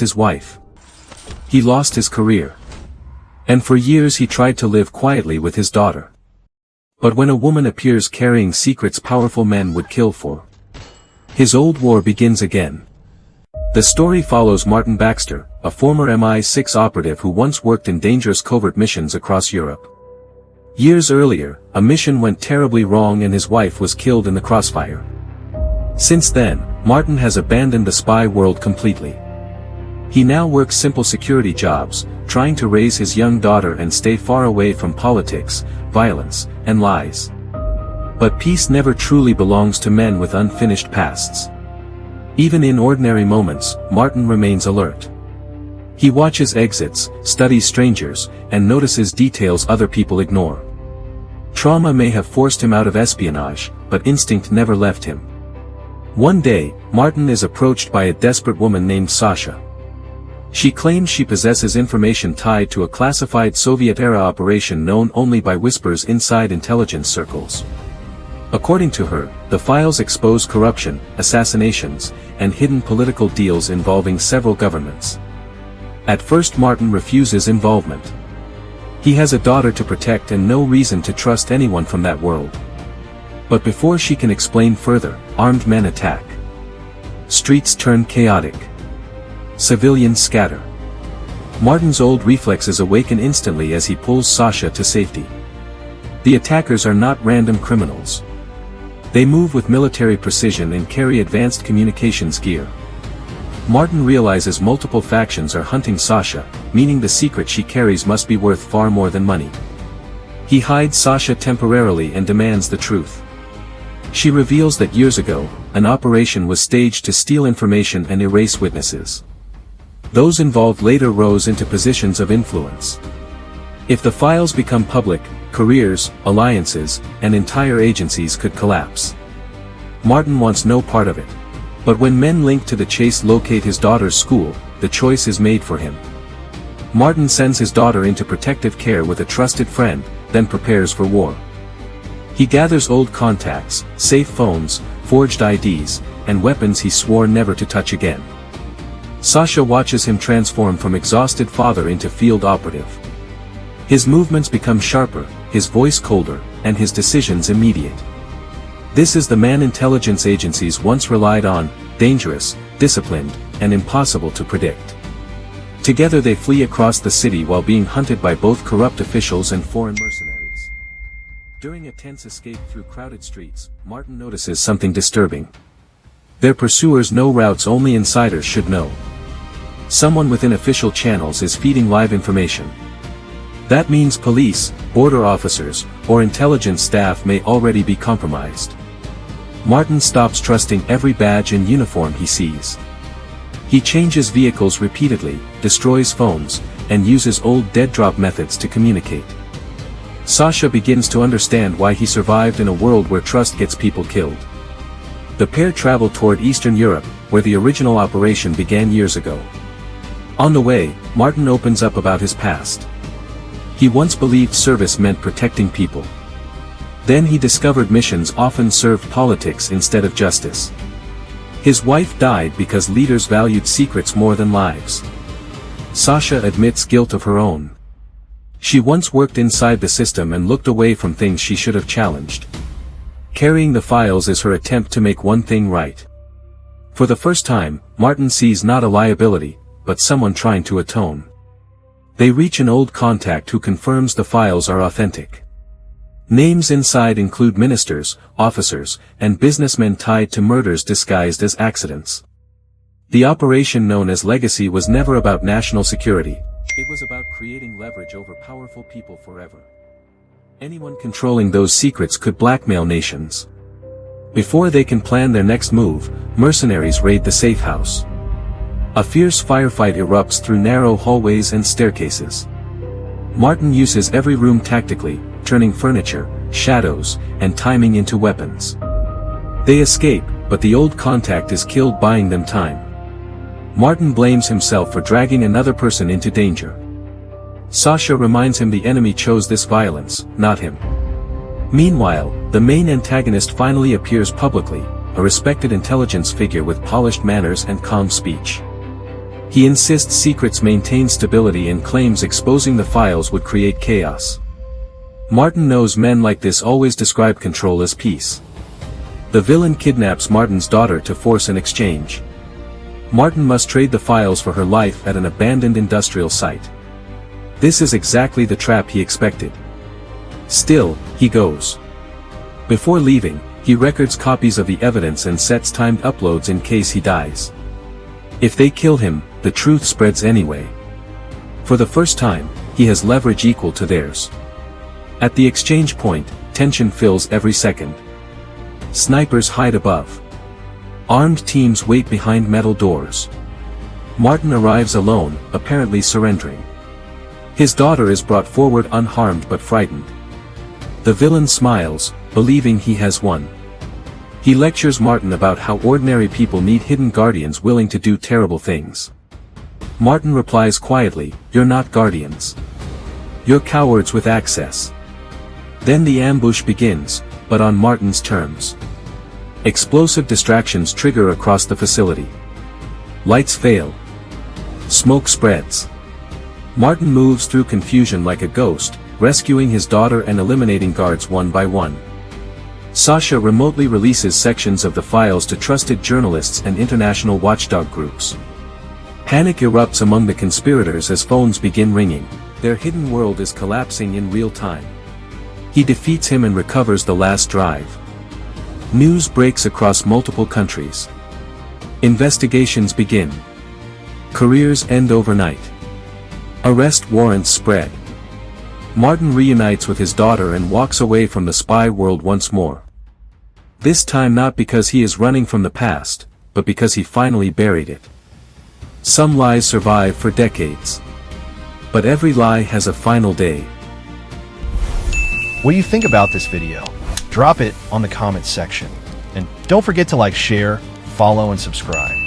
his wife. He lost his career. And for years he tried to live quietly with his daughter. But when a woman appears carrying secrets powerful men would kill for, his old war begins again. The story follows Martin Baxter, a former MI6 operative who once worked in dangerous covert missions across Europe. Years earlier, a mission went terribly wrong and his wife was killed in the crossfire. Since then, Martin has abandoned the spy world completely. He now works simple security jobs, trying to raise his young daughter and stay far away from politics, violence, and lies. But peace never truly belongs to men with unfinished pasts. Even in ordinary moments, Martin remains alert. He watches exits, studies strangers, and notices details other people ignore. Trauma may have forced him out of espionage, but instinct never left him. One day, Martin is approached by a desperate woman named Sasha. She claims she possesses information tied to a classified Soviet-era operation known only by whispers inside intelligence circles. According to her, the files expose corruption, assassinations, and hidden political deals involving several governments. At first Martin refuses involvement. He has a daughter to protect and no reason to trust anyone from that world. But before she can explain further, armed men attack. Streets turn chaotic. Civilians scatter. Martin's old reflexes awaken instantly as he pulls Sasha to safety. The attackers are not random criminals. They move with military precision and carry advanced communications gear. Martin realizes multiple factions are hunting Sasha, meaning the secret she carries must be worth far more than money. He hides Sasha temporarily and demands the truth. She reveals that years ago, an operation was staged to steal information and erase witnesses. Those involved later rose into positions of influence. If the files become public, careers, alliances, and entire agencies could collapse. Martin wants no part of it. But when men linked to the chase locate his daughter's school, the choice is made for him. Martin sends his daughter into protective care with a trusted friend, then prepares for war. He gathers old contacts, safe phones, forged IDs, and weapons he swore never to touch again. Sasha watches him transform from exhausted father into field operative. His movements become sharper, his voice colder, and his decisions immediate. This is the man intelligence agencies once relied on, dangerous, disciplined, and impossible to predict. Together they flee across the city while being hunted by both corrupt officials and foreign mercenaries. During a tense escape through crowded streets, Martin notices something disturbing. Their pursuers know routes only insiders should know. Someone within official channels is feeding live information. That means police, border officers, or intelligence staff may already be compromised. Martin stops trusting every badge and uniform he sees. He changes vehicles repeatedly, destroys phones, and uses old dead-drop methods to communicate. Sasha begins to understand why he survived in a world where trust gets people killed. The pair travel toward Eastern Europe, where the original operation began years ago. On the way, Martin opens up about his past. He once believed service meant protecting people. Then he discovered missions often served politics instead of justice. His wife died because leaders valued secrets more than lives. Sasha admits guilt of her own. She once worked inside the system and looked away from things she should have challenged. Carrying the files is her attempt to make one thing right. For the first time, Martin sees not a liability, but someone trying to atone. They reach an old contact who confirms the files are authentic. Names inside include ministers, officers, and businessmen tied to murders disguised as accidents. The operation known as Legacy was never about national security. It was about creating leverage over powerful people forever. Anyone controlling those secrets could blackmail nations. Before they can plan their next move, mercenaries raid the safe house. A fierce firefight erupts through narrow hallways and staircases. Martin uses every room tactically, turning furniture, shadows, and timing into weapons. They escape, but the old contact is killed buying them time. Martin blames himself for dragging another person into danger. Sasha reminds him the enemy chose this violence, not him. Meanwhile, the main antagonist finally appears publicly, a respected intelligence figure with polished manners and calm speech. He insists secrets maintain stability and claims exposing the files would create chaos. Martin knows men like this always describe control as peace. The villain kidnaps Martin's daughter to force an exchange. Martin must trade the files for her life at an abandoned industrial site. This is exactly the trap he expected. Still, he goes. Before leaving, he records copies of the evidence and sets timed uploads in case he dies. If they kill him, the truth spreads anyway. For the first time, he has leverage equal to theirs. At the exchange point, tension fills every second. Snipers hide above. Armed teams wait behind metal doors. Martin arrives alone, apparently surrendering. His daughter is brought forward unharmed but frightened. The villain smiles, believing he has won. He lectures Martin about how ordinary people need hidden guardians willing to do terrible things. Martin replies quietly, "You're not guardians. You're cowards with access." Then the ambush begins, but on Martin's terms. Explosive distractions trigger across the facility. Lights fail. Smoke spreads. Martin moves through confusion like a ghost, rescuing his daughter and eliminating guards one by one. Sasha remotely releases sections of the files to trusted journalists and international watchdog groups. Panic erupts among the conspirators as phones begin ringing. Their hidden world is collapsing in real time. He defeats him and recovers the last drive. News breaks across multiple countries. Investigations begin. Careers end overnight. Arrest warrants spread. Martin reunites with his daughter and walks away from the spy world once more. This time not because he is running from the past, but because he finally buried it. Some lies survive for decades. But every lie has a final day. What do you think about this video? Drop it on the comments section. And don't forget to like, share, follow, and subscribe.